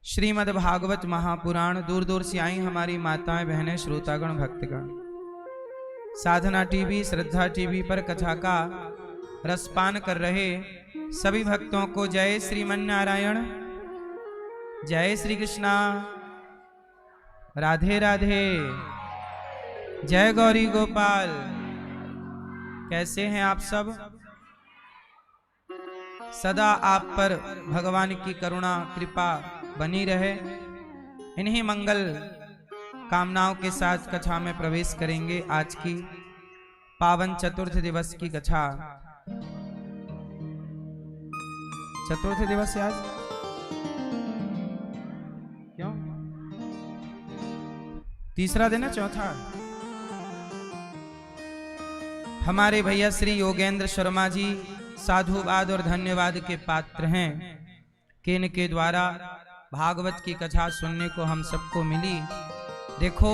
श्रीमद् भागवत महापुराण दूर दूर से आई हमारी माताएं बहनें श्रोतागण भक्तगण साधना टीवी श्रद्धा टीवी पर कथा का रसपान कर रहे सभी भक्तों को जय श्रीमन नारायण, जय श्री कृष्णा, राधे राधे, जय गौरी गोपाल। कैसे हैं आप सब? सदा आप पर भगवान की करुणा कृपा बनी रहे। इन्हीं मंगल कामनाओं के साथ कथा में प्रवेश करेंगे। आज की पावन चतुर्थ दिवस की कथा। चतुर्थ दिवस है आज, क्यों? तीसरा दिन है, चौथा? हमारे भैया श्री योगेंद्र शर्मा जी साधुवाद और धन्यवाद के पात्र हैं कि इनके द्वारा भागवत की कथा सुनने को हम सबको मिली। देखो,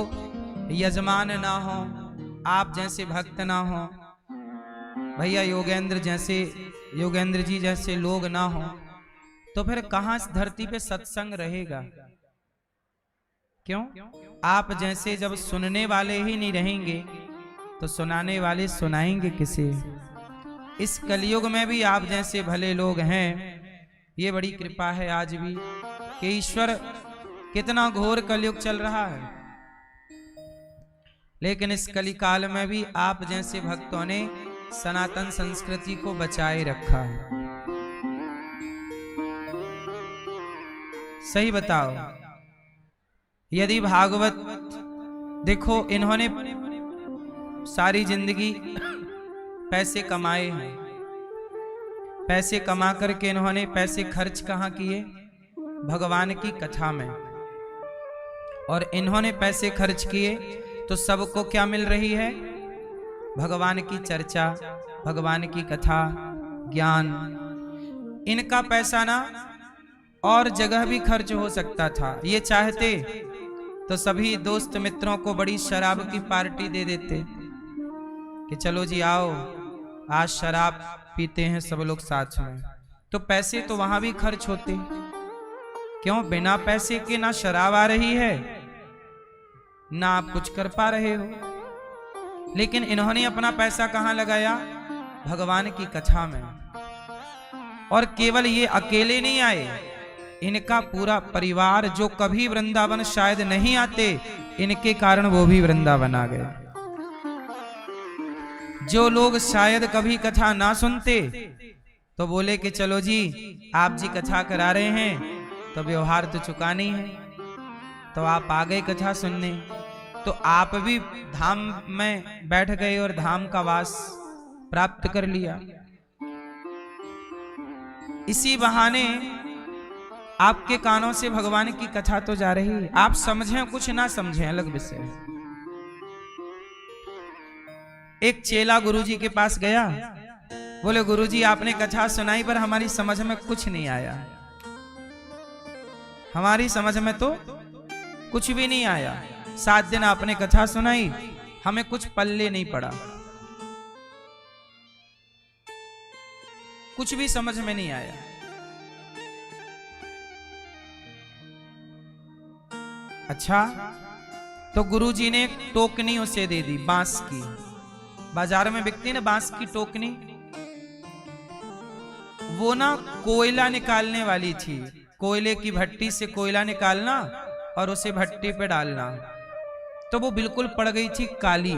यजमान ना हो, आप जैसे भक्त ना हो, भैया योगेंद्र जी जैसे लोग ना हो, तो फिर कहां इस धरती पे सत्संग रहेगा? क्यों? आप जैसे जब सुनने वाले ही नहीं रहेंगे तो सुनाने वाले सुनाएंगे किसे? इस कलयुग में भी आप जैसे भले लोग हैं, ये बड़ी कृपा है आज भी कि ईश्वर, कितना घोर कलयुग चल रहा है, लेकिन इस कलिकाल में भी आप जैसे भक्तों ने सनातन संस्कृति को बचाए रखा है। सही बताओ, यदि भागवत, देखो इन्होंने सारी जिंदगी पैसे कमाए हैं, पैसे कमा करके इन्होंने पैसे खर्च कहाँ किए? भगवान की कथा में। और इन्होंने पैसे खर्च किए तो सबको क्या मिल रही है? भगवान की चर्चा, भगवान की कथा, ज्ञान। इनका पैसा ना और जगह भी खर्च हो सकता था। ये चाहते तो सभी दोस्त मित्रों को बड़ी शराब की पार्टी दे देते कि चलो जी आओ, आज शराब पीते हैं सब लोग साथ में। तो पैसे तो वहां भी खर्च होते। क्यों? बिना पैसे के ना शराब आ रही है, ना आप कुछ कर पा रहे हो। लेकिन इन्होंने अपना पैसा कहां लगाया? भगवान की कथा में। और केवल ये अकेले नहीं आए, इनका पूरा परिवार, जो कभी वृंदावन शायद नहीं आते, इनके कारण वो भी वृंदावन आ गए। जो लोग शायद कभी कथा ना सुनते तो बोले कि चलो जी, आप जी कथा करा रहे हैं तो व्यवहार तो चुकाना ही है, तो आप आ गए कथा सुनने, तो आप भी धाम में बैठ गए और धाम का वास प्राप्त कर लिया। इसी बहाने आपके कानों से भगवान की कथा तो जा रही है। आप समझें कुछ ना समझें, अलग विषय। एक चेला गुरुजी के पास गया, बोले गुरुजी आपने कथा सुनाई पर हमारी समझ में कुछ नहीं आया, हमारी समझ में तो कुछ भी नहीं आया। 7 दिन आपने कथा सुनाई, हमें कुछ पल्ले नहीं पड़ा, कुछ भी समझ में नहीं आया। अच्छा, तो गुरुजी ने एक टोकनी उसे दे दी, बांस की। बाजार में बिकती ना बांस की टोकनी, वो ना कोयला निकालने वाली थी। कोयले की भट्टी से कोयला निकालना और उसे भट्टी पे डालना, तो वो बिल्कुल पड़ गई थी काली।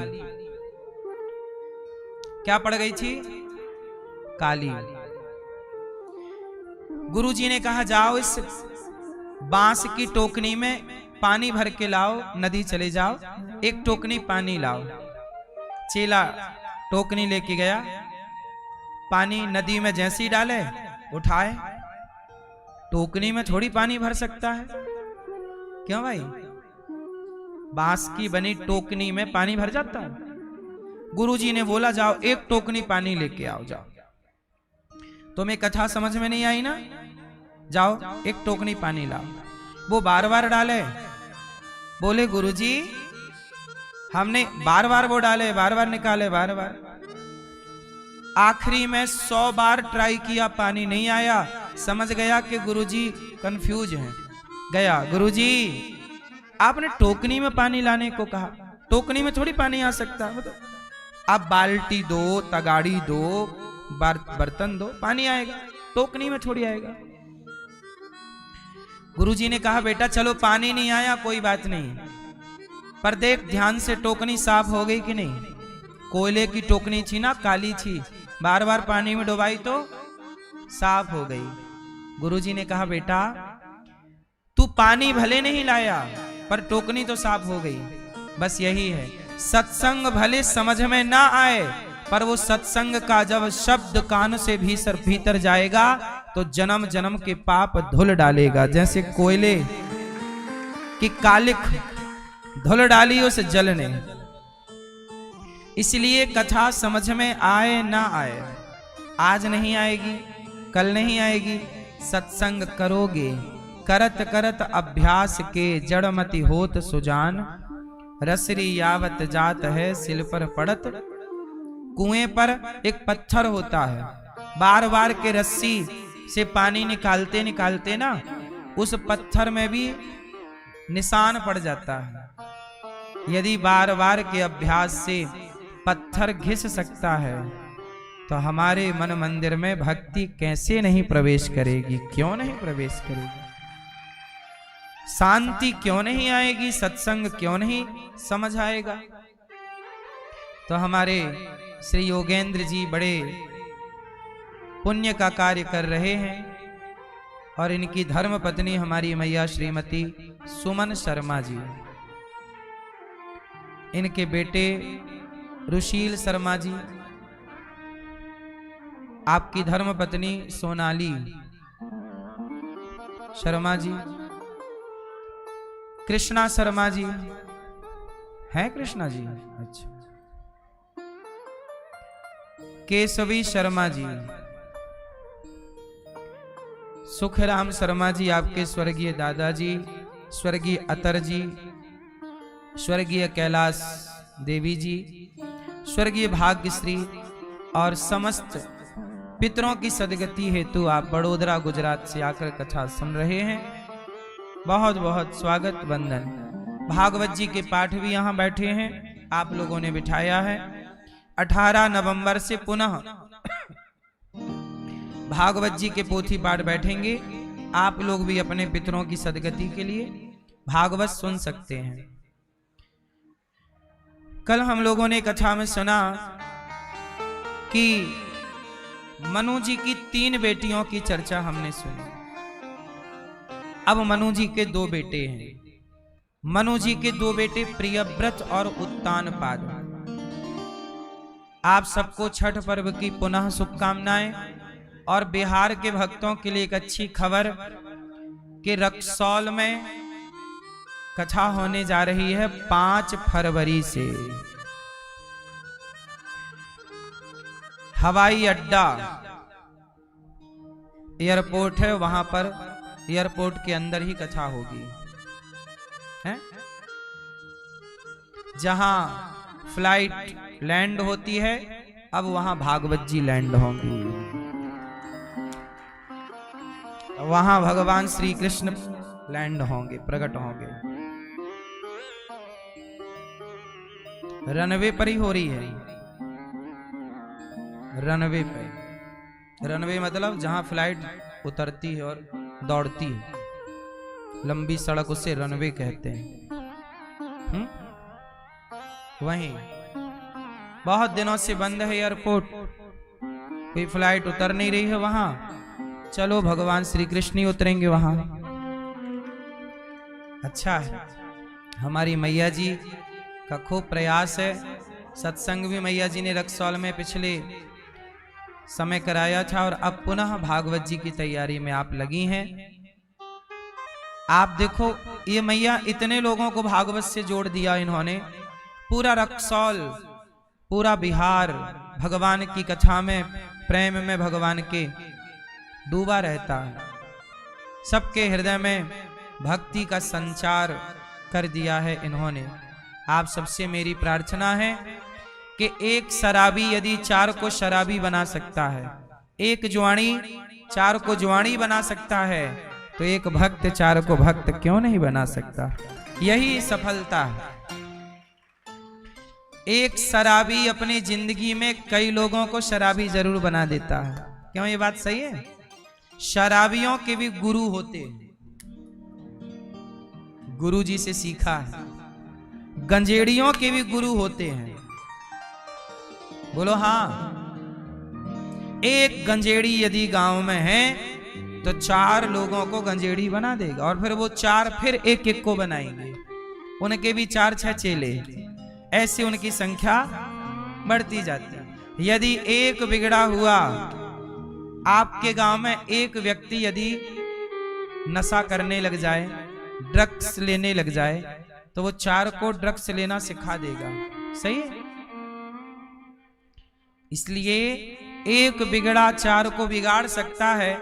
क्या पड़ गई थी? काली। गुरुजी ने कहा जाओ इस बांस की टोकनी में पानी भर के लाओ, नदी चले जाओ, एक टोकनी पानी लाओ। चेला टोकनी लेके गया, पानी नदी में जैसे ही डाले, उठाए, टोकनी में थोड़ी पानी भर सकता है। क्यों भाई? बांस की बनी टोकनी में पानी भर जाता है? गुरुजी ने बोला जाओ एक टोकनी पानी लेके आओ, जाओ। तुम्हें कथा समझ में नहीं आई ना, जाओ एक टोकनी पानी लाओ। वो बार बार डाले, बोले गुरुजी हमने बार बार वो डाले, बार बार निकाले, बार बार। आखिरी में 100 बार ट्राई किया, पानी नहीं आया। समझ गया कि गुरुजी कंफ्यूज हैं, गया, गुरुजी आपने टोकनी में पानी लाने को कहा, टोकनी में थोड़ी पानी आ सकता, मतलब आप बाल्टी दो, तगाड़ी दो, बर्तन दो, पानी आएगा, टोकनी में थोड़ी आएगा। गुरुजी ने कहा बेटा चलो पानी नहीं आया कोई बात नहीं, पर देख ध्यान से टोकनी साफ हो गई कि नहीं। कोयले की टोकनी थी ना, काली थी, बार बार पानी में डुबाई तो साफ हो गई। गुरुजी ने कहा बेटा तू पानी भले नहीं लाया पर टोकनी तो साफ हो गई। बस यही है, सत्संग भले समझ में ना आए पर वो सत्संग का जब शब्द कान से भीतर जाएगा तो जन्म जन्म के पाप धुल डालेगा। जैसे कोयले की कालिक धुल डाली उस जल ने। इसलिए कथा समझ में आए ना आए, आज नहीं आएगी, कल नहीं आएगी, सत्संग करोगे, करत करत अभ्यास के जड़मति होत सुजान, रसरी यावत जात है सिल पर पड़त। कुएं पर एक पत्थर होता है, बार बार के रस्सी से पानी निकालते निकालते ना उस पत्थर में भी निशान पड़ जाता है। यदि बार बार के अभ्यास से पत्थर घिस सकता है तो हमारे मन मंदिर में भक्ति कैसे नहीं प्रवेश करेगी, क्यों नहीं प्रवेश करेगी, शांति क्यों नहीं आएगी, सत्संग क्यों नहीं समझ आएगा। तो हमारे श्री योगेंद्र जी बड़े पुण्य का कार्य कर रहे हैं और इनकी धर्म पत्नी हमारी मैया श्रीमती सुमन शर्मा जी, इनके बेटे रुशील शर्मा जी, आपकी धर्म पत्नी सोनाली शर्मा जी, कृष्णा शर्मा जी हैं, कृष्णा जी अच्छा, केशवी शर्मा जी, सुखराम शर्मा जी आपके स्वर्गीय दादाजी, स्वर्गीय अतर जी, स्वर्गीय कैलाश देवी जी, स्वर्गीय भाग्यश्री और समस्त पितरों की सदगति हेतु आप बड़ोदरा गुजरात से आकर कथा सुन रहे हैं। बहुत बहुत स्वागत वंदन। भागवत जी के पाठ भी यहाँ बैठे हैं, आप लोगों ने बिठाया है। 18 नवंबर से पुनः भागवत जी के पोथी पाठ बैठेंगे। आप लोग भी अपने पितरों की सदगति के लिए भागवत सुन सकते हैं। कल हम लोगों ने कथा में सुना कि मनु जी की 3 बेटियों की चर्चा हमने सुनी। अब मनु जी के 2 बेटे हैं। मनु जी के 2 बेटे प्रियव्रत और उत्तानपाद। आप सबको छठ पर्व की पुनः शुभकामनाएं। और बिहार के भक्तों के लिए एक अच्छी खबर कि रक्सौल में कथा होने जा रही है 5 फरवरी से। हवाई अड्डा एयरपोर्ट है, वहां पर एयरपोर्ट के अंदर ही कथा होगी है? जहां फ्लाइट लैंड होती है अब वहां भागवत जी लैंड होंगी। वहां भगवान श्री कृष्ण लैंड होंगे, प्रकट होंगे। रनवे पर ही हो रही है, रनवे पे। रनवे मतलब जहां फ्लाइट उतरती है और दौड़ती है, लंबी सड़क, उसे रनवे कहते हैं। वहीं बहुत दिनों से बंद है एयरपोर्ट, कोई फ्लाइट उतर नहीं रही है वहां। चलो भगवान श्री कृष्ण ही उतरेंगे वहां। अच्छा है, हमारी मैया जी का खूब प्रयास है। सत्संग भी मैया जी ने रक्सौल में पिछले समय कराया था और अब पुनः भागवत जी की तैयारी में आप लगी हैं। आप देखो ये मैया इतने लोगों को भागवत से जोड़ दिया इन्होंने। पूरा रक्सौल, पूरा बिहार भगवान की कथा में, प्रेम में भगवान के डूबा रहता है। सबके हृदय में भक्ति का संचार कर दिया है इन्होंने। आप सबसे मेरी प्रार्थना है कि एक शराबी यदि 4 को शराबी बना सकता है, एक जुआनी 4 को जुआनी बना सकता है, तो एक भक्त चार को भक्त क्यों नहीं बना सकता? यही सफलता है। एक शराबी अपनी जिंदगी में कई लोगों को शराबी जरूर बना देता है। क्यों ये बात सही है? शराबियों के भी गुरु होते हैं, गुरु जी से सीखा है। गंजेड़ियों के भी गुरु होते हैं। बोलो हाँ। एक गंजेड़ी यदि गांव में है तो 4 लोगों को गंजेड़ी बना देगा, और फिर वो 4 फिर एक एक को बनाएंगे, उनके भी 4-6 चेले, ऐसे उनकी संख्या बढ़ती जाती है। यदि एक बिगड़ा हुआ आपके गांव में एक व्यक्ति यदि नशा करने लग जाए, ड्रग्स लेने लग जाए, तो वो 4 को ड्रग्स लेना सिखा देगा। सही है? इसलिए एक बिगड़ा 4 को बिगाड़ सकता है,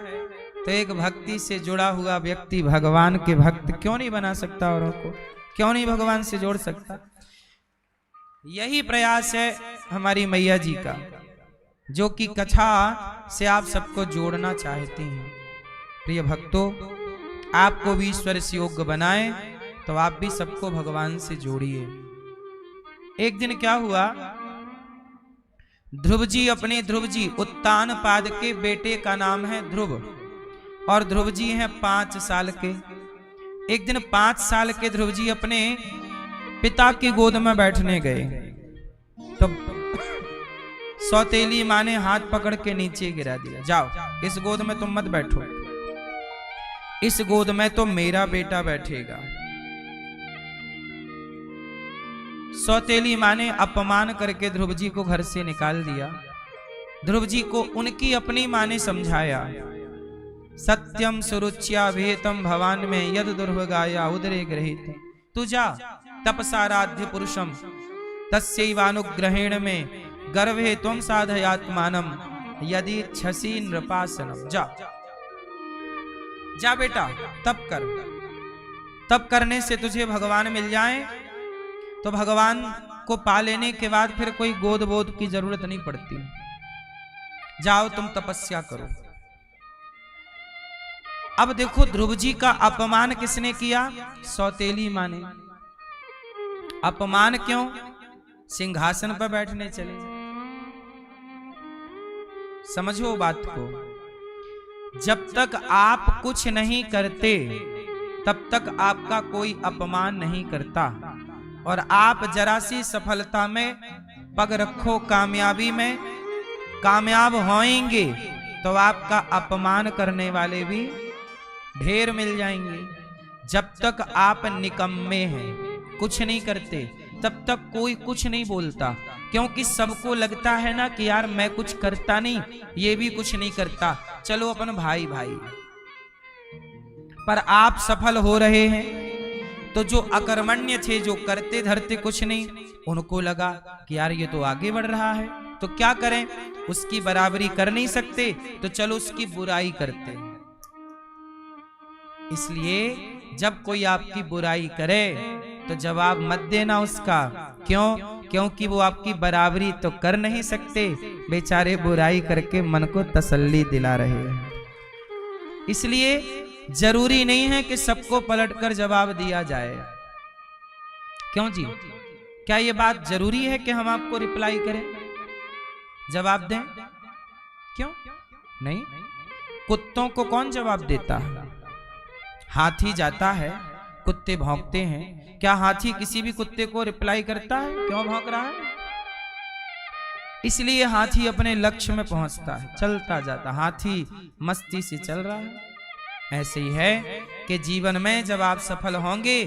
तो एक भक्ति से जुड़ा हुआ व्यक्ति भगवान के भक्त क्यों नहीं बना सकता? औरों को क्यों नहीं भगवान से जोड़ सकता? यही प्रयास है हमारी मैया जी का, जो कि कथा से आप सबको जोड़ना चाहती हैं। प्रिय भक्तों, आपको भी ईश्वर से योग्य बनाए तो आप भी सबको भगवान से जोड़िए। एक दिन क्या हुआ, ध्रुव जी, अपने ध्रुव जी उत्तानपाद के बेटे का नाम है ध्रुव, और ध्रुव जी हैं 5 साल के। एक दिन 5 साल के ध्रुव जी अपने पिता की गोद में बैठने गए, तो सौतेली माँ ने हाथ पकड़ के नीचे गिरा दिया। जाओ, इस गोद में तुम मत बैठो, इस गोद में तो मेरा बेटा बैठेगा। सौतेली माँ ने अपमान करके ध्रुव जी को घर से निकाल दिया। ध्रुव जी को उनकी अपनी माँ ने समझाया, सत्यम सुरुच्या भेतम भवान में यद दुर्भगाया उदरे गृहीत। तू जा, तपसाराध्य पुरुषम तस्यैवानुग्रहेण में गर्भे त्वं साधयात्मानम यदि छसी नृपासनम। जा जा बेटा, तप कर, तप करने से तुझे भगवान मिल जाए, तो भगवान को पा लेने के बाद फिर कोई गोद बोध की जरूरत नहीं पड़ती। जाओ तुम तपस्या करो। अब देखो, ध्रुव जी का अपमान किसने किया? सौतेली माँ ने। अपमान क्यों? सिंहासन पर बैठने चले। समझो बात को, जब तक आप कुछ नहीं करते तब तक आपका कोई अपमान नहीं करता, और आप जरा सी सफलता में पग रखो, कामयाबी में कामयाब होएंगे, तो आपका अपमान करने वाले भी ढेर मिल जाएंगे। जब तक आप निकम्मे हैं, कुछ नहीं करते, तब तक कोई कुछ नहीं बोलता, क्योंकि सबको लगता है ना कि यार मैं कुछ करता नहीं, ये भी कुछ नहीं करता, चलो अपन भाई भाई। पर आप सफल हो रहे हैं, तो जो अकर्मण्य थे, जो करते धरते कुछ नहीं, उनको लगा कि यार ये तो आगे बढ़ रहा है, तो क्या करें, उसकी बराबरी कर नहीं सकते, तो चलो उसकी बुराई करते हैं। इसलिए जब कोई आपकी बुराई करे तो जवाब मत देना उसका। क्यों? क्योंकि वो आपकी बराबरी तो कर नहीं सकते, बेचारे बुराई करके मन को तसल्ली दिला रहे हैं। इसलिए जरूरी नहीं है कि सबको पलटकर जवाब दिया जाए। क्यों जी? क्या ये बात जरूरी है कि हम आपको रिप्लाई करें, जवाब दें? क्यों नहीं? कुत्तों को कौन जवाब देता है? हाथी जाता है, कुत्ते भौंकते हैं, क्या हाथी किसी भी कुत्ते को रिप्लाई करता है? क्यों भौंक रहा है? इसलिए हाथी अपने लक्ष्य में पहुंचता है, चलता जाता, हाथी मस्ती से चल रहा है। ऐसे ही है कि जीवन में जब आप सफल होंगे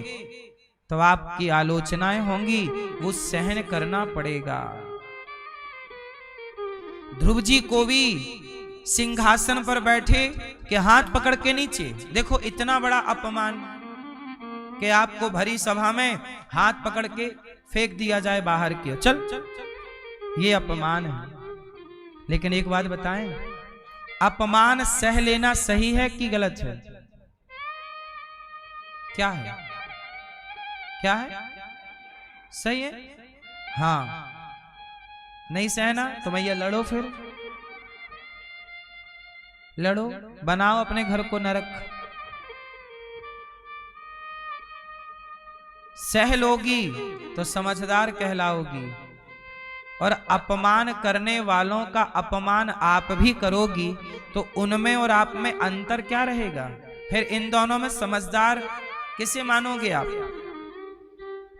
तो आपकी आलोचनाएं होंगी, वो सहन करना पड़ेगा। ध्रुव जी को भी सिंहासन पर बैठे कि हाथ पकड़ के नीचे, देखो इतना बड़ा अपमान कि आपको भरी सभा में हाथ पकड़ के फेंक दिया जाए बाहर की ओर, चल, ये अपमान है। लेकिन एक बात बताएं, अपमान सह लेना सही है कि गलत है? क्या है? क्या है? सही है? हाँ। नहीं सहना तो भैया लड़ो, फिर लड़ो, बनाओ अपने घर को नरक। सह लोगी तो समझदार कहलाओगी, और अपमान करने वालों का अपमान आप भी करोगी तो उनमें और आप में अंतर क्या रहेगा? फिर इन दोनों में समझदार किसे मानोगे आप?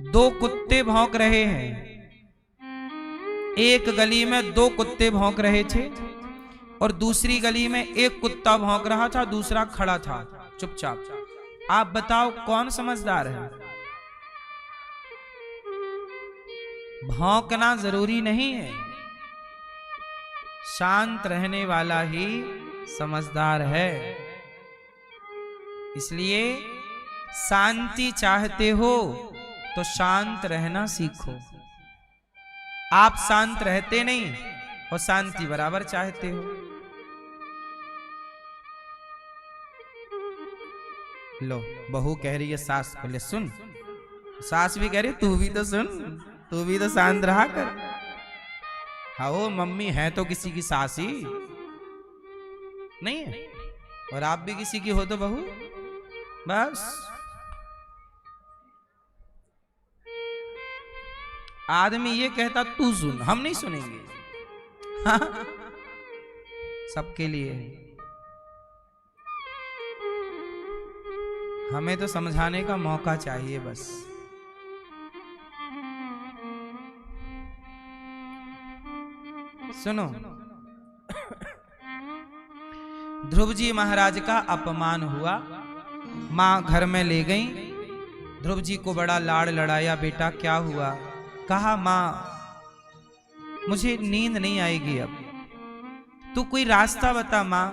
दो कुत्ते भौंक रहे हैं, एक गली में दो कुत्ते भौंक रहे थे और दूसरी गली में एक कुत्ता भौंक रहा था, दूसरा खड़ा था चुपचाप। आप बताओ कौन समझदार है? भौंकना जरूरी नहीं है, शांत रहने वाला ही समझदार है। इसलिए शांति चाहते हो तो शांत रहना सीखो। आप शांत रहते नहीं और शांति बराबर चाहते हो। लो, बहू कह रही है सास को, ले सुन। सास भी कह रही तू भी तो सुन, तू भी तो शांत रहा कर। हाँ, मम्मी है तो किसी की सास ही नहीं है, और आप भी किसी की हो तो बहू। बस आदमी ये कहता तू सुन, हम नहीं सुनेंगे। हाँ, सबके लिए हमें तो समझाने का मौका चाहिए बस। सुनो, ध्रुव जी महाराज का अपमान हुआ, मां घर में ले गई। ध्रुव जी को बड़ा लाड़ लड़ाया, बेटा क्या हुआ? कहा मां मुझे नींद नहीं आएगी अब, तू कोई रास्ता बता मां,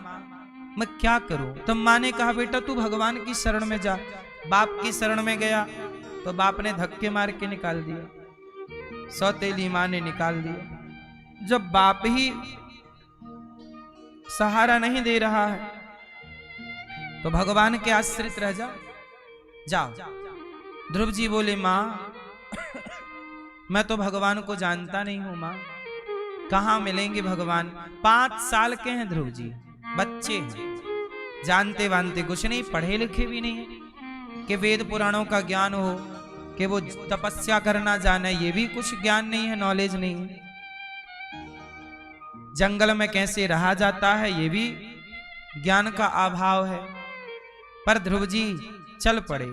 मैं क्या करूं? तब मां ने कहा बेटा तू भगवान की शरण में जा। बाप की शरण में गया तो बाप ने धक्के मार के निकाल दिया, सौतेली मां ने निकाल दिया। जब बाप ही सहारा नहीं दे रहा है तो भगवान के आश्रित रह जाओ। ध्रुव जी बोले मां मैं तो भगवान को जानता नहीं हूं मां, कहां मिलेंगे भगवान? 5 साल के हैं ध्रुव जी, बच्चे हैं, जानते वानते कुछ नहीं, पढ़े लिखे भी नहीं है कि वेद पुराणों का ज्ञान हो, कि वो तपस्या करना जाने, ये भी कुछ ज्ञान नहीं है, नॉलेज नहीं है। जंगल में कैसे रहा जाता है ये भी ज्ञान का अभाव है। पर ध्रुव जी चल पड़े।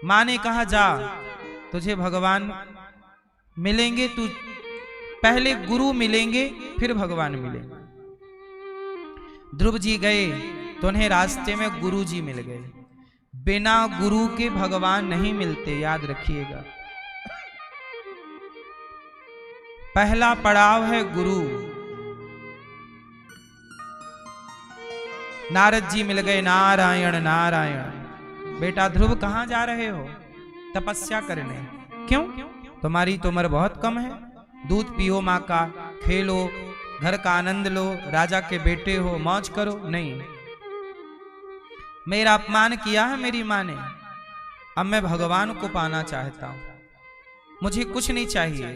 मां ने कहा जा, तुझे भगवान मिलेंगे, तू पहले गुरु मिलेंगे फिर भगवान मिलेंगे। ध्रुव जी गए तो उन्हें रास्ते में गुरु जी मिल गए। बिना गुरु के भगवान नहीं मिलते, याद रखिएगा। पहला पड़ाव है गुरु। नारद जी मिल गए, नारायण नारायण। बेटा ध्रुव कहां जा रहे हो? तपस्या करने। क्यों? तुम्हारी तो उम्र बहुत कम है, दूध पियो माँ का, खेलो, घर का आनंद लो, राजा के बेटे हो, मौज करो। नहीं, मेरा अपमान किया है मेरी माँ ने, अब मैं भगवान को पाना चाहता हूं, मुझे कुछ नहीं चाहिए।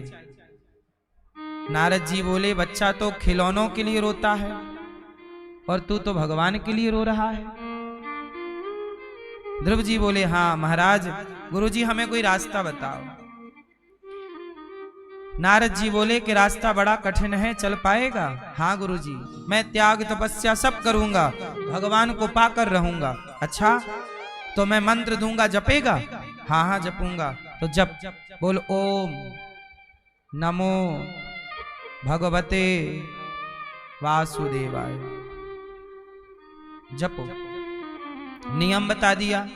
नारद जी बोले बच्चा तो खिलौनों के लिए रोता है और तू तो भगवान के लिए रो रहा है। ध्रुव जी बोले हाँ महाराज, गुरुजी हमें कोई रास्ता बताओ। नारद जी बोले कि रास्ता बड़ा कठिन है, चल पाएगा? हाँ गुरुजी, मैं त्याग तपस्या सब करूंगा, भगवान को पाकर रहूंगा। अच्छा, तो मैं मंत्र दूंगा, जपेगा? हाँ हाँ जपूंगा। तो जप, बोल ओम नमो भगवते वासुदेवाय। जपो। नियम बता दिया,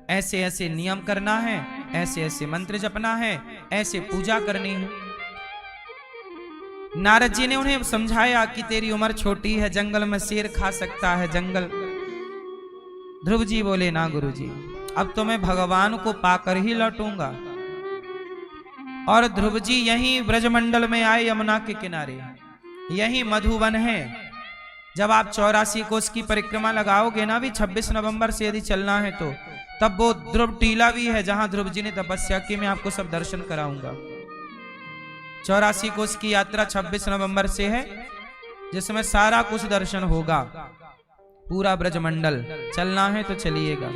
ऐसे ऐसे नियम करना है, ऐसे ऐसे मंत्र जपना है, ऐसे पूजा करनी है। नारद जी ने उन्हें समझाया कि तेरी उम्र छोटी है, जंगल में शेर खा सकता है, जंगल। ध्रुव जी बोले ना गुरुजी, अब तो मैं भगवान को पाकर ही लौटूंगा। और ध्रुव जी यहीं ब्रजमंडल में आए, यमुना के किनारे, यहीं मधुवन है। जब आप 84 कोस की परिक्रमा लगाओगे ना भी 26 नवंबर से यदि चलना है तो, तब वो ध्रुव टीला भी है जहां ध्रुव जी ने तपस्या की, मैं आपको सब दर्शन कराऊंगा। 84 कोस की यात्रा 26 नवंबर से है, जिसमें सारा कुछ दर्शन होगा, पूरा ब्रजमंडल। चलना है तो चलिएगा।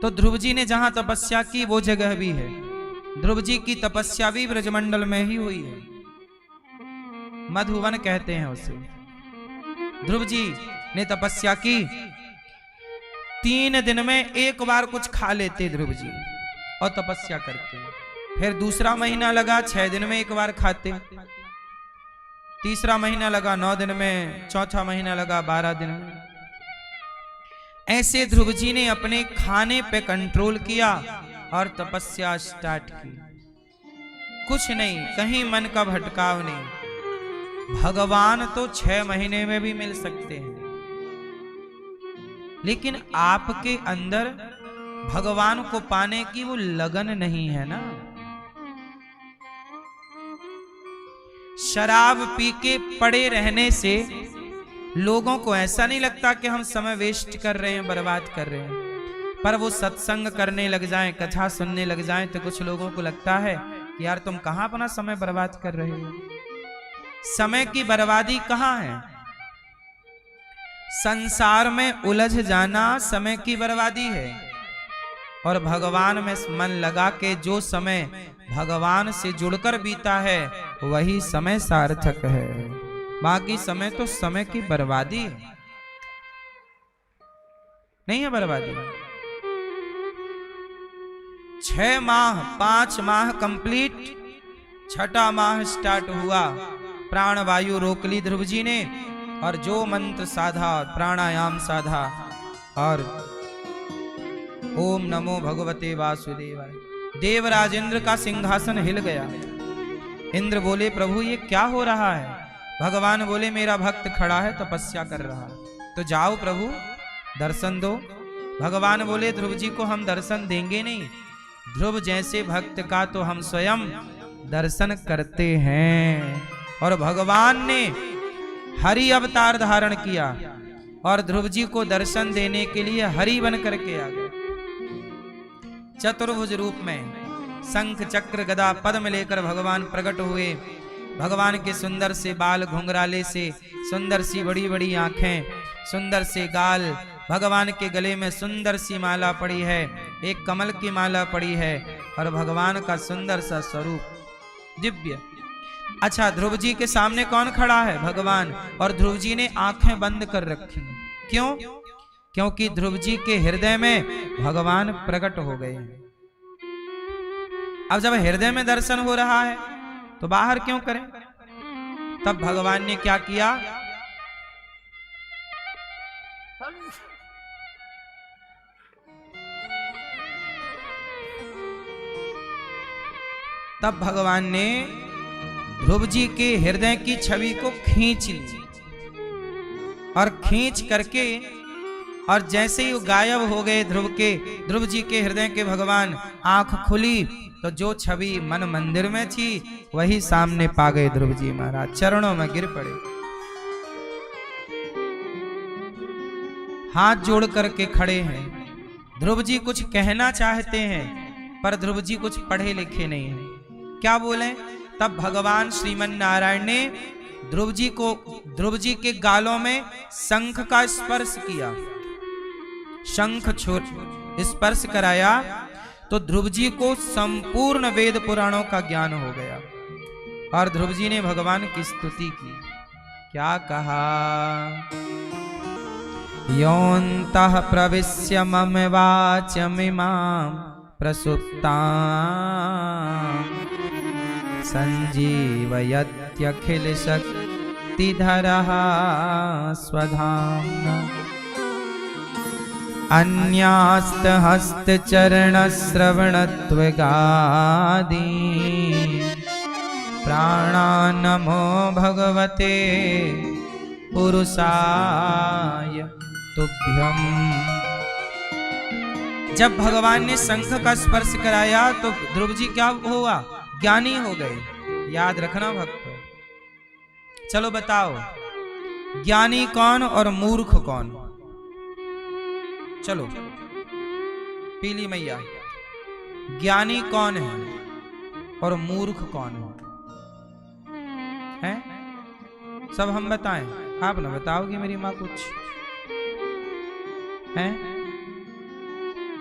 तो ध्रुव जी ने जहां तपस्या की वो जगह भी है। ध्रुव जी की तपस्या भी ब्रजमंडल में ही हुई है, मधुवन कहते हैं उसे। ध्रुव जी ने तपस्या की, 3 दिन में एक बार कुछ खा लेते ध्रुव जी और तपस्या करते। फिर दूसरा महीना लगा, 6 दिन में एक बार खाते। तीसरा महीना लगा 9 दिन में, चौथा महीना लगा 12 दिन में। ऐसे ध्रुव जी ने अपने खाने पे कंट्रोल किया और तपस्या स्टार्ट की। कुछ नहीं, कहीं मन का भटकाव नहीं। भगवान तो 6 महीने में भी मिल सकते हैं, लेकिन आपके अंदर भगवान को पाने की वो लगन नहीं है ना। शराब पी के पड़े रहने से लोगों को ऐसा नहीं लगता कि हम समय वेस्ट कर रहे हैं, बर्बाद कर रहे हैं, पर वो सत्संग करने लग जाएं, कथा सुनने लग जाएं, तो कुछ लोगों को लगता है कि यार तुम कहां अपना समय बर्बाद कर रहे हो। समय की बर्बादी कहां है? संसार में उलझ जाना समय की बर्बादी है, और भगवान में मन लगा के जो समय भगवान से जुड़कर बीता है वही समय सार्थक है। बाकी समय तो समय की बर्बादी है, नहीं है बर्बादी। 6 माह 5 माह कंप्लीट, 6ठा माह स्टार्ट हुआ, प्राण वायु रोक ली ध्रुव जी ने, और जो मंत्र साधा, प्राणायाम साधा, और ओम नमो भगवते वासुदेवाय। देवराज इंद्र का सिंहासन हिल गया। इंद्र बोले प्रभु ये क्या हो रहा है? भगवान बोले मेरा भक्त खड़ा है, तपस्या कर रहा है, तो जाओ प्रभु दर्शन दो। भगवान बोले ध्रुव जी को हम दर्शन देंगे नहीं, ध्रुव जैसे भक्त का तो हम स्वयं दर्शन करते हैं। और भगवान ने हरि अवतार धारण किया और ध्रुव जी को दर्शन देने के लिए हरि बन करके आ गए। चतुर्भुज रूप में शंख चक्र गदा पद्म लेकर भगवान प्रकट हुए। भगवान के सुंदर से बाल घुंघराले से, सुंदर सी बड़ी बड़ी आंखें, सुंदर से गाल, भगवान के गले में सुंदर सी माला पड़ी है, एक कमल की माला पड़ी है, और भगवान का सुंदर सा स्वरूप दिव्य। अच्छा, ध्रुव जी के सामने कौन खड़ा है? भगवान। और ध्रुव जी ने आंखें बंद कर रखी। क्यों? क्योंकि ध्रुव जी के हृदय में भगवान प्रकट हो गए हैं। अब जब हृदय में दर्शन हो रहा है तो बाहर क्यों करें? तब भगवान ने क्या किया? तब भगवान ने ध्रुव जी के हृदय की छवि को खींच ली, और खींच करके, और जैसे ही वो गायब हो गए ध्रुव जी के हृदय के भगवान, आंख खुली तो जो छवि मन मंदिर में थी वही सामने पा गए ध्रुव जी महाराज। चरणों में गिर पड़े, हाथ जोड़ करके खड़े हैं। ध्रुव जी कुछ कहना चाहते हैं, पर ध्रुव जी कुछ पढ़े लिखे नहीं हैं। क्या बोले? तब भगवान श्रीमन नारायण ने ध्रुव जी के गालों में शंख का स्पर्श किया। शंख स्पर्श कराया तो ध्रुव जी को संपूर्ण वेद पुराणों का ज्ञान हो गया, और ध्रुव जी ने भगवान की स्तुति की। क्या कहा? योऽन्तः प्रविश्य मम वाचमिमां प्रसुप्तां संजीवयत्यखिल शक्तिधरः स्वधाम्ना अन्यास्तहस्तचरणश्रवणत्वगादि प्राणानमो भगवते पुरुषाय तुभ्यम। जब भगवान ने शंख का स्पर्श कराया तो ध्रुव जी क्या हुआ? ज्ञानी हो गए। याद रखना भक्तों। चलो बताओ, ज्ञानी कौन और मूर्ख कौन? चलो, पीली मैया, ज्ञानी कौन है और मूर्ख कौन है? सब हम बताएं? आप ना बताओगे मेरी माँ कुछ है?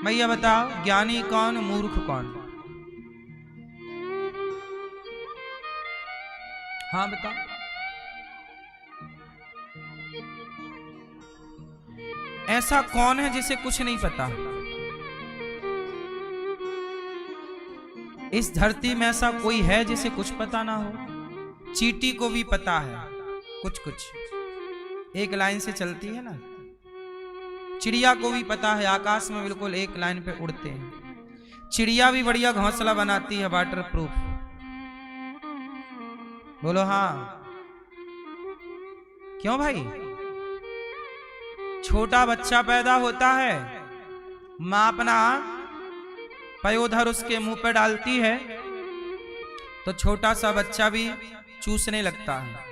भैया बताओ, ज्ञानी कौन, मूर्ख कौन? हाँ बताओ। ऐसा कौन है जिसे कुछ नहीं पता? इस धरती में ऐसा कोई है जिसे कुछ पता ना हो? चींटी को भी पता है कुछ कुछ, एक लाइन से चलती है ना। चिड़िया को भी पता है, आकाश में बिल्कुल एक लाइन पे उड़ते हैं। चिड़िया भी बढ़िया घोंसला बनाती है, वाटर प्रूफ। बोलो हाँ। क्यों भाई? छोटा बच्चा पैदा होता है, मां अपना पयोधर उसके मुंह पर डालती है तो छोटा सा बच्चा भी चूसने लगता है।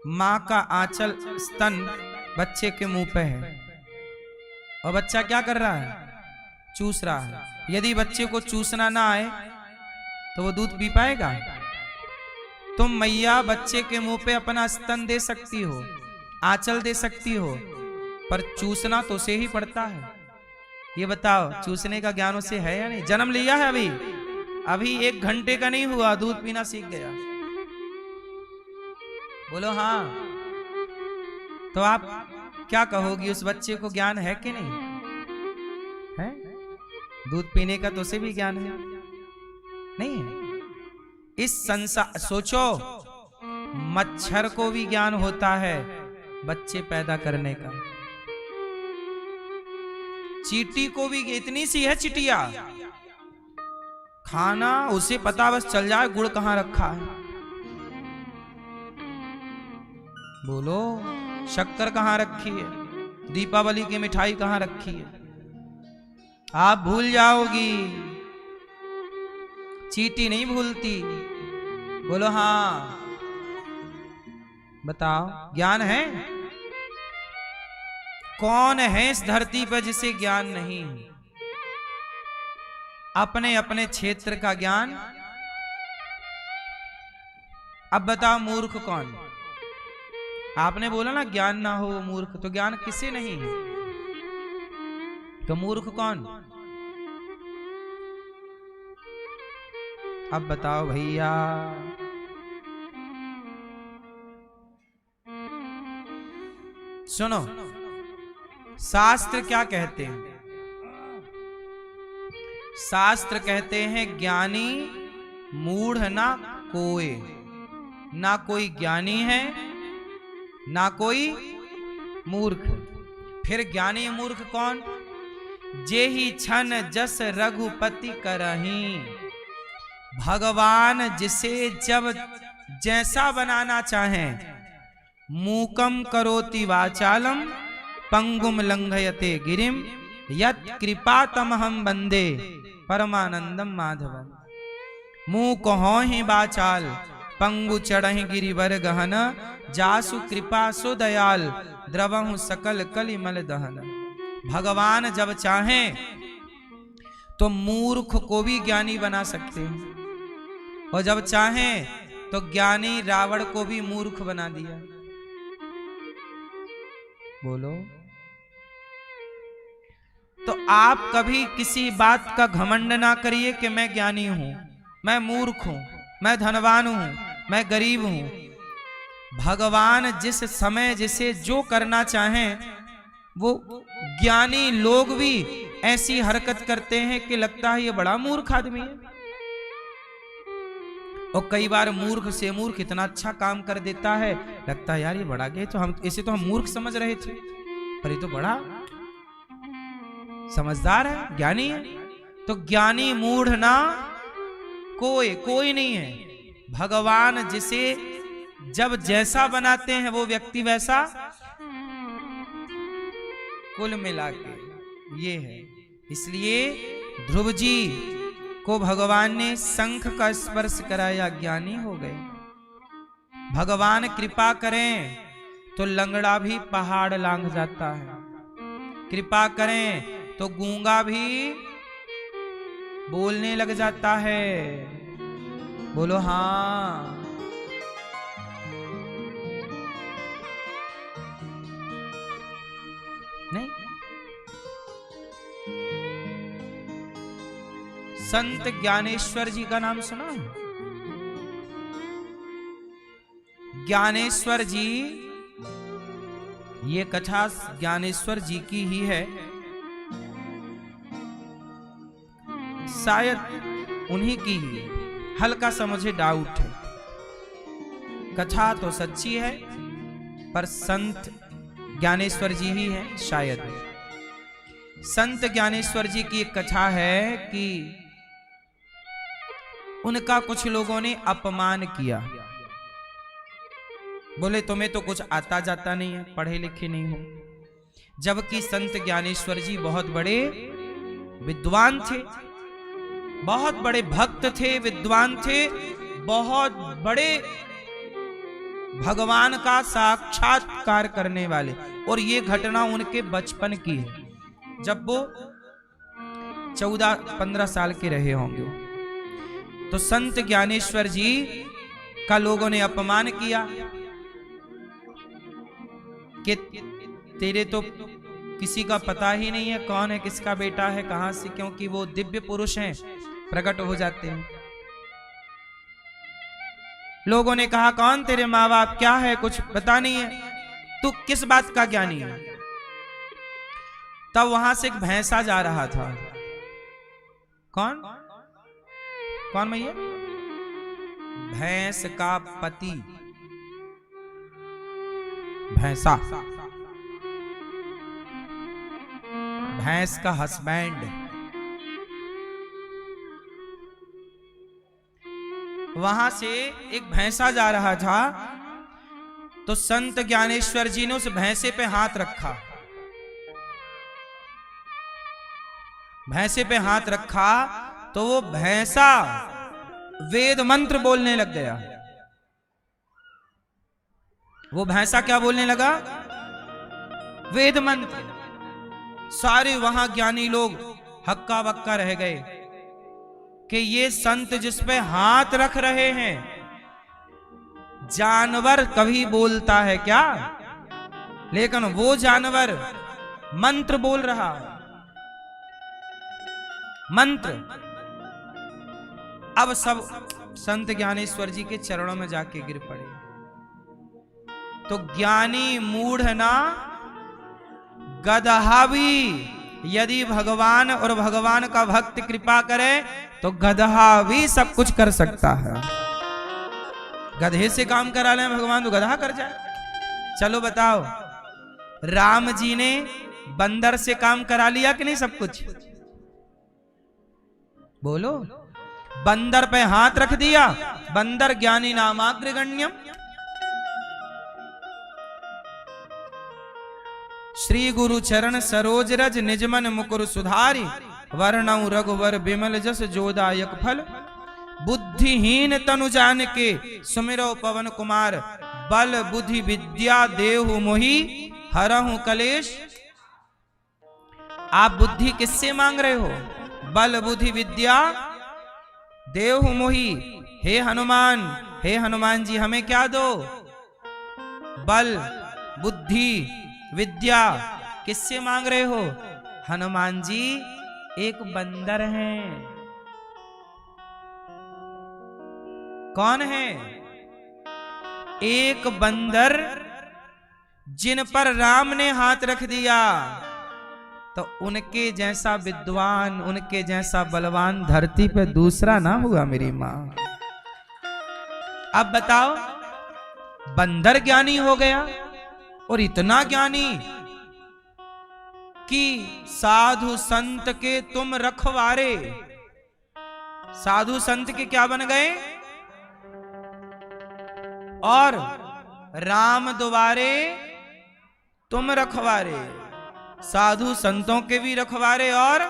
मां का आंचल स्तन बच्चे के मुंह पे है और बच्चा क्या कर रहा है? चूस रहा है। यदि बच्चे को चूसना ना आए तो वो दूध पी पाएगा? तुम मैया बच्चे के मुंह पे अपना स्तन दे सकती हो, आंचल दे सकती हो, पर चूसना तो उसे ही पड़ता है। ये बताओ, चूसने का ज्ञान उसे है या नहीं? जन्म लिया है अभी 1 घंटे का नहीं हुआ, दूध पीना सीख गया। बोलो हाँ। तो आप क्या कहोगी, उस बच्चे को ज्ञान है कि नहीं है? दूध पीने का तो उसे भी ज्ञान है, नहीं है? इस संसार, सोचो, मच्छर को भी ज्ञान होता है बच्चे पैदा करने का। चींटी को भी, इतनी सी है चिटिया, खाना उसे पता बस चल जाए गुड़ कहां रखा है। बोलो, शक्कर कहां रखी है, दीपावली की मिठाई कहां रखी है? आप भूल जाओगी, चींटी नहीं भूलती। बोलो हाँ। बताओ, ज्ञान है? कौन है इस धरती पर जिसे ज्ञान नहीं? अपने अपने क्षेत्र का ज्ञान। अब बताओ, मूर्ख कौन? आपने बोला ना ज्ञान ना हो मूर्ख, तो ज्ञान किसे नहीं है? तो मूर्ख कौन? अब बताओ भैया। सुनो, शास्त्र क्या कहते हैं? शास्त्र कहते हैं ज्ञानी मूढ़ ना कोई। ना कोई ज्ञानी है ना कोई मूर्ख। फिर ज्ञानी मूर्ख कौन? जेहि छन जस रघुपति करही। भगवान जिसे जब जैसा बनाना चाहें, मूकम करोति वाचालम पंगुम लंघयते गिरिम यत् कृपा तमहम वंदे परमानंदम माधवम। मुंह कहो ही बाचाल पंगु चढ़हि गिरिवर गहन। जासु कृपा सो दयाल द्रवहु सकल कलिमल दहन। भगवान जब चाहें तो मूर्ख को भी ज्ञानी बना सकते हैं, और जब चाहें तो ज्ञानी रावण को भी मूर्ख बना दिया। बोलो, तो आप कभी किसी बात का घमंड ना करिए कि मैं ज्ञानी हूं, मैं मूर्ख हूं, मैं धनवान हूं, मैं गरीब हूं। भगवान जिस समय जिसे जो करना चाहें, वो ज्ञानी लोग भी ऐसी हरकत करते हैं कि लगता है ये बड़ा मूर्ख आदमी है। और कई बार मूर्ख से मूर्ख इतना अच्छा काम कर देता है, लगता है यार ये बड़ा गया, तो हम इसे तो हम मूर्ख समझ रहे थे, पर ये तो बड़ा समझदार है, ज्ञानी है। तो ज्ञानी मूढ़ ना कोई नहीं है। भगवान जिसे जब जैसा बनाते हैं वो व्यक्ति वैसा। कुल मिला के ये है। इसलिए ध्रुव जी को भगवान ने शंख का स्पर्श कराया, ज्ञानी हो गए। भगवान कृपा करें तो लंगड़ा भी पहाड़ लांघ जाता है, कृपा करें तो गूंगा भी बोलने लग जाता है। बोलो हाँ। नहीं, संत ज्ञानेश्वर जी का नाम सुना है? ज्ञानेश्वर जी, ये कथा ज्ञानेश्वर जी की ही है, शायद उन्हीं की ही, हल्का सा मुझे डाउट है। कथा तो सच्ची है पर संत ज्ञानेश्वर जी ही है शायद। संत ज्ञानेश्वर जी की एक कथा है कि उनका कुछ लोगों ने अपमान किया। बोले तुम्हें तो कुछ आता जाता नहीं है, पढ़े लिखे नहीं हो। जबकि संत ज्ञानेश्वर जी बहुत बड़े विद्वान थे, बहुत बड़े भक्त थे, विद्वान थे, बहुत बड़े भगवान का साक्षात्कार करने वाले। और ये घटना उनके बचपन की है, जब वो 14-15 साल के रहे होंगे। तो संत ज्ञानेश्वर जी का लोगों ने अपमान किया कि तेरे तो किसी का पता ही नहीं है कौन है, किसका बेटा है, कहां से, क्योंकि वो दिव्य पुरुष हैं, प्रकट हो जाते हैं। लोगों ने कहा कौन तेरे माँ बाप, क्या है, कुछ पता नहीं है, तू किस बात का ज्ञानी है। तब वहां से एक भैंसा जा रहा था। कौन कौन भैया? भैंस का पति, भैंसा, भैंस का हस्बैंड। वहां से एक भैंसा जा रहा था, तो संत ज्ञानेश्वर जी ने उस भैंसे पे हाथ रखा। भैंसे पे हाथ रखा तो वो भैंसा वेद मंत्र बोलने लग गया। वो भैंसा क्या बोलने लगा? वेद मंत्र। सारे वहां ज्ञानी लोग हक्का बक्का रह गए कि ये संत जिस पे हाथ रख रहे हैं, जानवर कभी बोलता है क्या? लेकिन वो जानवर मंत्र बोल रहा है, मंत्र। अब सब संत ज्ञानेश्वर जी के चरणों में जाके गिर पड़े। तो ज्ञानी मूढ़ ना गदहा भी, यदि भगवान और भगवान का भक्त कृपा करे तो गदहा भी सब कुछ कर सकता है। गधे से काम करा ले भगवान तो गदहा कर जाए। चलो बताओ, राम जी ने बंदर से काम करा लिया कि नहीं सब कुछ? बोलो। बंदर पे हाथ रख दिया, बंदर ज्ञानी नामाग्रगण्यम। श्री गुरु चरण सरोज रज निजमन मुकुर सुधारी, वर्णौ रघुवर बिमल जस जोदायक फल। बुद्धिहीन तनु जान के सुमिरो पवन कुमार, बल बुद्धि विद्या देहु मोहि हरहु कलेश। आप बुद्धि किससे मांग रहे हो? बल बुद्धि विद्या देहु मोहि। हे हनुमान, हे हनुमान जी हमें क्या दो? बल बुद्धि विद्या। किससे मांग रहे हो? हनुमान जी एक बंदर हैं। कौन है? एक बंदर जिन पर राम ने हाथ रख दिया, तो उनके जैसा विद्वान, उनके जैसा बलवान धरती पे दूसरा ना हुआ मेरी मां। अब बताओ, बंदर ज्ञानी हो गया, और इतना ज्ञानी कि साधु संत के तुम रखवारे। साधु संत के क्या बन गए? और राम द्वारे तुम रखवारे। साधु संतों के भी रखवारे और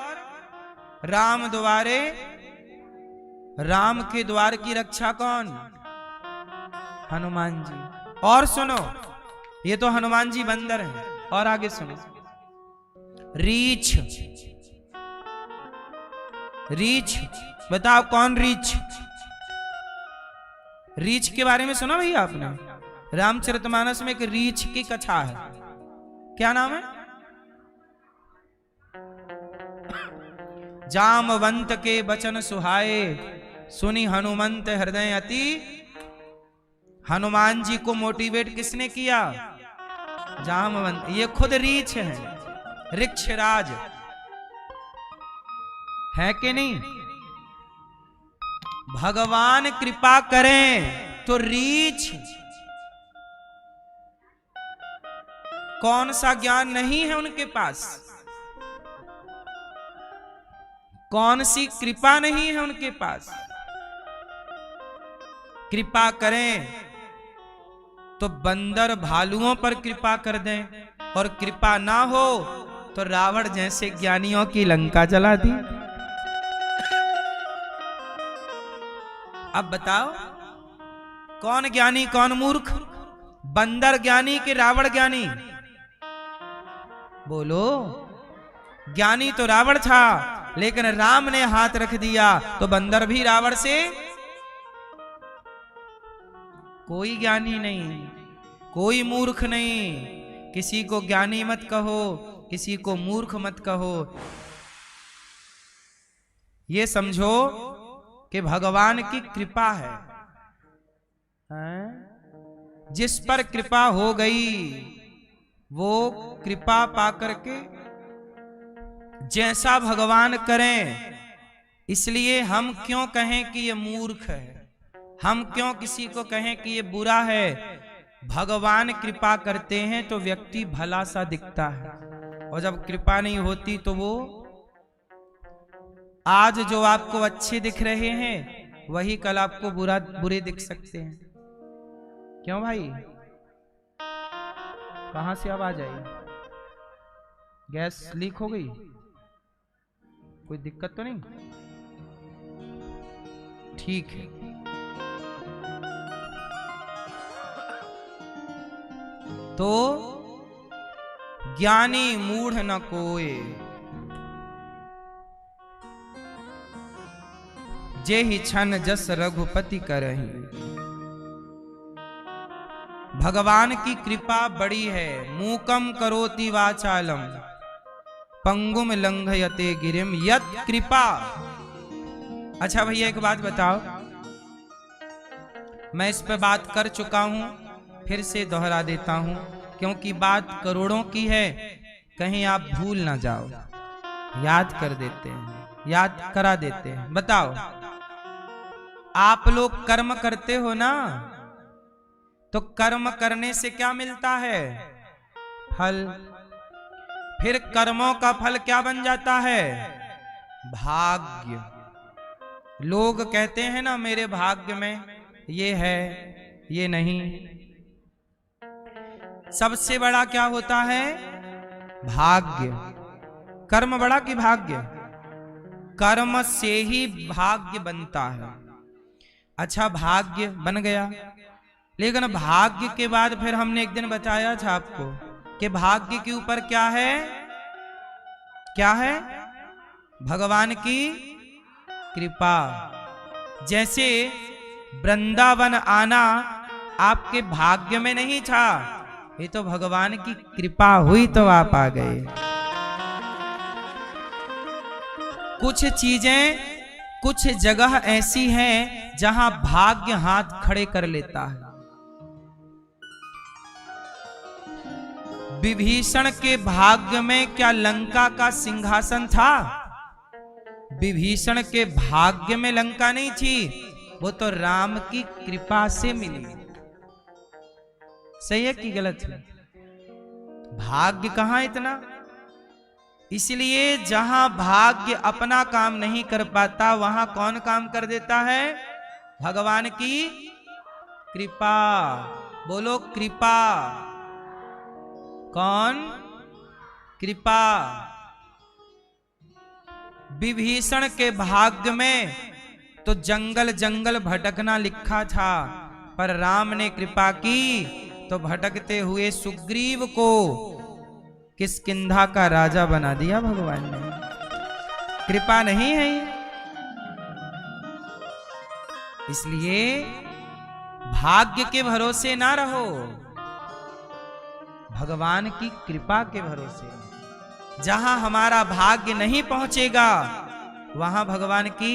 राम द्वारे। राम के द्वार की रक्षा कौन? हनुमान जी। और सुनो, ये तो हनुमान जी बंदर हैं, और आगे सुनो। रीछ, रीछ बताओ कौन रीछ? रीछ के बारे में सुना भैया आपने? रामचरितमानस में एक रीछ की कथा है। क्या नाम है? जामवंत के बचन सुहाए, सुनी हनुमंत हृदय अति। हनुमान जी को मोटिवेट किसने किया? जामवंत। ये खुद रीछ है, ऋक्षराज है कि नहीं? भगवान कृपा करें तो रीछ कौन सा ज्ञान नहीं है उनके पास? कौन सी कृपा नहीं है उनके पास? कृपा करें तो बंदर भालुओं पर कृपा कर दें, और कृपा ना हो तो रावण जैसे ज्ञानियों की लंका जला दी। अब बताओ कौन ज्ञानी कौन मूर्ख? बंदर ज्ञानी कि रावण ज्ञानी? बोलो। ज्ञानी तो रावण था, लेकिन राम ने हाथ रख दिया तो बंदर भी रावण से। कोई ज्ञानी नहीं, कोई मूर्ख नहीं। किसी को ज्ञानी मत कहो, किसी को मूर्ख मत कहो। ये समझो कि भगवान की कृपा है। जिस पर कृपा हो गई वो कृपा पाकर के जैसा भगवान करें। इसलिए हम क्यों कहें कि ये मूर्ख है, हम क्यों किसी को कहें कि ये बुरा है? भगवान कृपा करते हैं तो व्यक्ति भला सा दिखता है, और जब कृपा नहीं होती तो वो आज जो आपको अच्छे दिख रहे हैं वही कल आपको बुरे दिख सकते हैं। क्यों भाई? कहां से आवाज आई? गैस लीक हो गई? कोई दिक्कत तो नहीं? ठीक है। तो ज्ञानी मूढ़ न कोय, जे ही छन जस रघुपति करहि। भगवान की कृपा बड़ी है। मूकम करोति वाचालम पंगुम लंघयते गिरिम यत कृपा। अच्छा भैया एक बात बताओ, मैं इस पे बात कर चुका हूं, फिर से दोहरा देता हूं क्योंकि बात करोड़ों की है, कहीं आप भूल ना जाओ। याद कर देते हैं, याद करा देते हैं। बताओ, आप लोग कर्म करते हो ना, तो कर्म करने से क्या मिलता है? फल। फिर कर्मों का फल क्या बन जाता है? भाग्य। लोग कहते हैं ना मेरे भाग्य में ये है ये नहीं। सबसे बड़ा क्या होता है? भाग्य। कर्म बड़ा कि भाग्य? कर्म से ही भाग्य बनता है। अच्छा भाग्य बन गया, लेकिन भाग्य के बाद फिर हमने एक दिन बताया था आपको कि भाग्य के ऊपर क्या है? क्या है? भगवान की कृपा। जैसे वृंदावन आना आपके भाग्य में नहीं था, ये तो भगवान की कृपा हुई तो आप आ गए। कुछ चीजें, कुछ जगह ऐसी हैं जहां भाग्य हाथ खड़े कर लेता है। विभीषण के भाग्य में क्या लंका का सिंहासन था? विभीषण के भाग्य में लंका नहीं थी, वो तो राम की कृपा से मिली। सही है कि गलत है? भाग्य कहां इतना। इसलिए जहां भाग्य अपना काम नहीं कर पाता वहां कौन काम कर देता है? भगवान की कृपा। बोलो कृपा। कौन? कृपा। विभीषण के भाग्य में तो जंगल जंगल भटकना लिखा था, पर राम ने कृपा की तो भटकते हुए सुग्रीव को किष्किंधा का राजा बना दिया भगवान ने। कृपा नहीं है ये? इसलिए भाग्य के भरोसे ना रहो, भगवान की कृपा के भरोसे। जहां हमारा भाग्य नहीं पहुंचेगा वहां भगवान की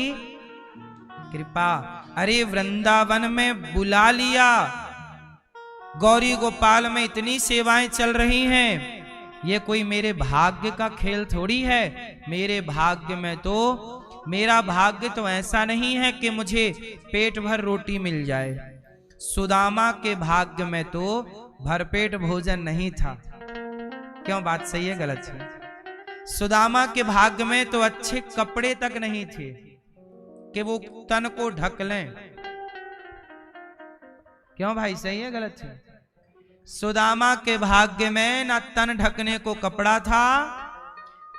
कृपा। अरे वृंदावन में बुला लिया, गौरी गोपाल में इतनी सेवाएं चल रही हैं, ये कोई मेरे भाग्य का खेल थोड़ी है। मेरे भाग्य में तो, मेरा भाग्य तो ऐसा नहीं है कि मुझे पेट भर रोटी मिल जाए। सुदामा के भाग्य में तो भरपेट भोजन नहीं था। क्यों, बात सही है गलत है? सुदामा के भाग्य में तो अच्छे कपड़े तक नहीं थे कि वो तन को ढक लें। क्यों भाई, सही है गलत है? सुदामा के भाग्य में ना तन ढकने को कपड़ा था,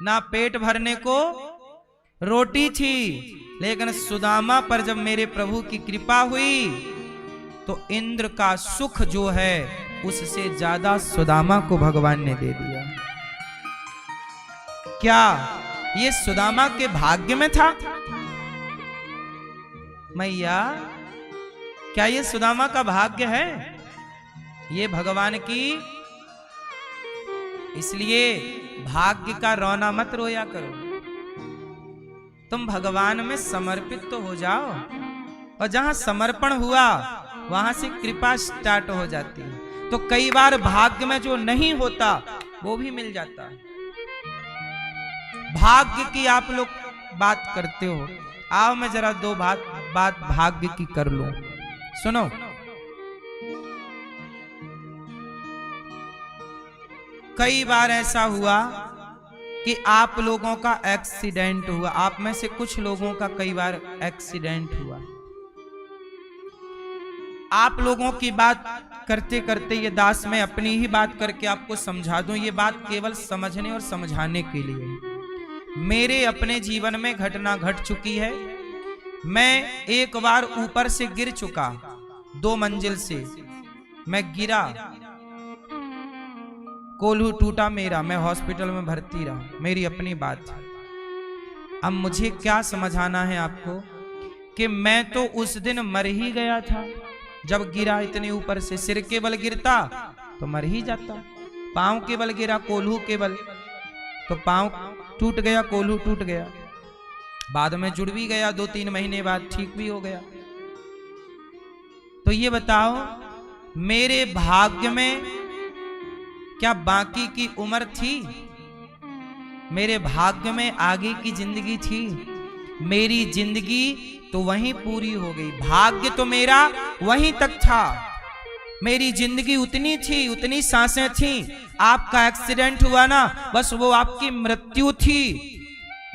ना पेट भरने को रोटी थी। लेकिन सुदामा पर जब मेरे प्रभु की कृपा हुई तो इंद्र का सुख जो है उससे ज्यादा सुदामा को भगवान ने दे दिया। क्या ये सुदामा के भाग्य में था? मैया, क्या ये सुदामा का भाग्य है? ये भगवान की। इसलिए भाग्य का रोना मत रोया करो, तुम भगवान में समर्पित तो हो जाओ। और जहां समर्पण हुआ वहां से कृपा स्टार्ट हो जाती है। तो कई बार भाग्य में जो नहीं होता वो भी मिल जाता है। भाग्य की आप लोग बात करते हो, आओ मैं जरा दो बात भाग्य की कर लूं। सुनो, कई बार ऐसा हुआ कि आप लोगों का एक्सीडेंट हुआ। आप में से कुछ लोगों का कई बार एक्सीडेंट हुआ। आप लोगों की बात करते करते ये दास मैं अपनी ही बात करके आपको समझा दूं। ये बात केवल समझने और समझाने के लिए। मेरे अपने जीवन में घटना घट चुकी है। मैं एक बार ऊपर से गिर चुका, 2 मंजिल से मैं गिरा, कोल्हू टूटा मेरा, मैं हॉस्पिटल में भर्ती रहा। मेरी अपनी बात है। अब मुझे क्या समझाना है आपको कि मैं तो उस दिन मर ही गया था। जब गिरा इतने ऊपर से, सिर के बल गिरता तो मर ही जाता। पांव के बल गिरा, कोल्हू के बल, तो पांव टूट गया, कोल्हू टूट गया। बाद में जुड़ भी गया, 2-3 महीने बाद ठीक भी हो गया। तो ये बताओ, मेरे भाग्य में क्या बाकी की उम्र थी? मेरे भाग्य में आगे की जिंदगी थी? मेरी जिंदगी तो वहीं पूरी हो गई। भाग्य तो मेरा वहीं तक था। मेरी जिंदगी उतनी थी, उतनी सांसें थी। आपका एक्सीडेंट हुआ ना, बस वो आपकी मृत्यु थी।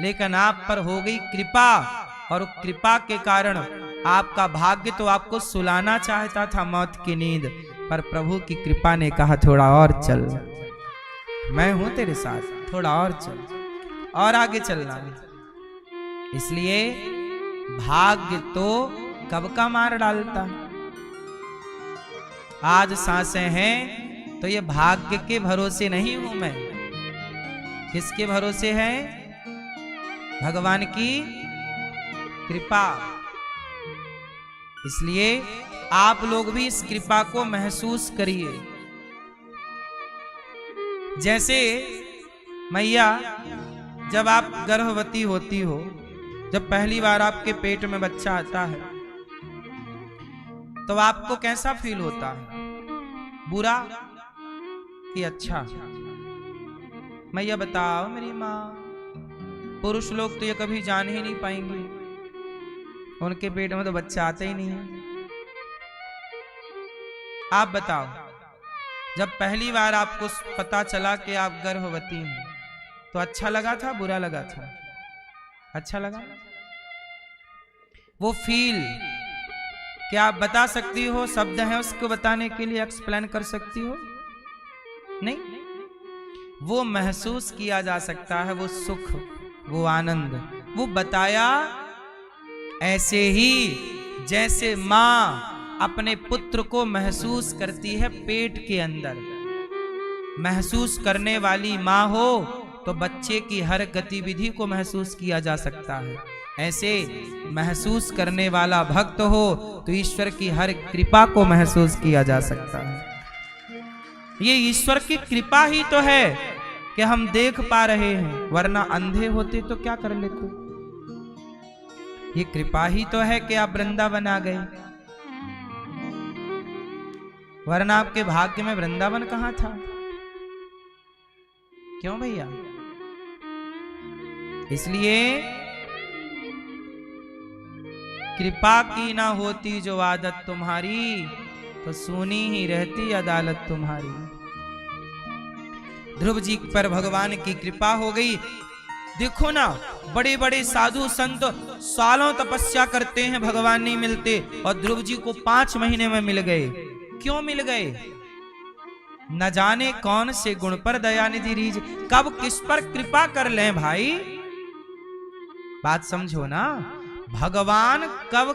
लेकिन आप पर हो गई कृपा, और कृपा के कारण आपका भाग्य तो आपको सुलाना चाहता था मौत की नींद, पर प्रभु की कृपा ने कहा थोड़ा और चल, मैं हूं तेरे साथ, थोड़ा और चल, और आगे चलना है। इसलिए भाग्य तो कब का मार डालता है। आज सांसें हैं तो ये भाग्य के भरोसे नहीं हूं मैं। किसके भरोसे है? भगवान की कृपा। इसलिए आप लोग भी इस कृपा को महसूस करिए। जैसे मैया, जब आप गर्भवती होती हो, जब पहली बार आपके पेट में बच्चा आता है तो आपको कैसा फील होता है? बुरा कि अच्छा? मैया बताओ मेरी माँ। पुरुष लोग तो ये कभी जान ही नहीं पाएंगे, उनके पेट में तो बच्चा आता ही नहीं है। आप बताओ, जब पहली बार आपको पता चला कि आप गर्भवती हैं तो अच्छा लगा था, बुरा लगा था? अच्छा लगा। वो फील क्या आप बता सकती हो? शब्द है उसको बताने के लिए, एक्सप्लेन कर सकती हो? नहीं। वो महसूस किया जा सकता है, वो सुख, वो आनंद, वो बताया ऐसे ही जैसे माँ अपने पुत्र को महसूस करती है पेट के अंदर। महसूस करने वाली माँ हो तो बच्चे की हर गतिविधि को महसूस किया जा सकता है। ऐसे महसूस करने वाला भक्त हो तो ईश्वर की हर कृपा को महसूस किया जा सकता है। ये ईश्वर की कृपा ही तो है कि हम देख पा रहे हैं, वरना अंधे होते तो क्या कर लेते? ये कृपा ही तो है कि आप वृंदावन आ गए, वरना आपके भाग्य में वृंदावन कहां था। क्यों भैया? इसलिए कृपा की ना होती जो आदत तुम्हारी, तो सुनी ही रहती अदालत तुम्हारी। ध्रुव जी पर भगवान की कृपा हो गई। देखो ना, बड़े बड़े साधु संत सालों तपस्या करते हैं, भगवान नहीं मिलते, और ध्रुव जी को 5 महीने में मिल गए। क्यों मिल गए? न जाने कौन से गुण पर दयानिधि रीझ, कब किस पर कृपा कर लें भाई। बात समझो ना, भगवान कब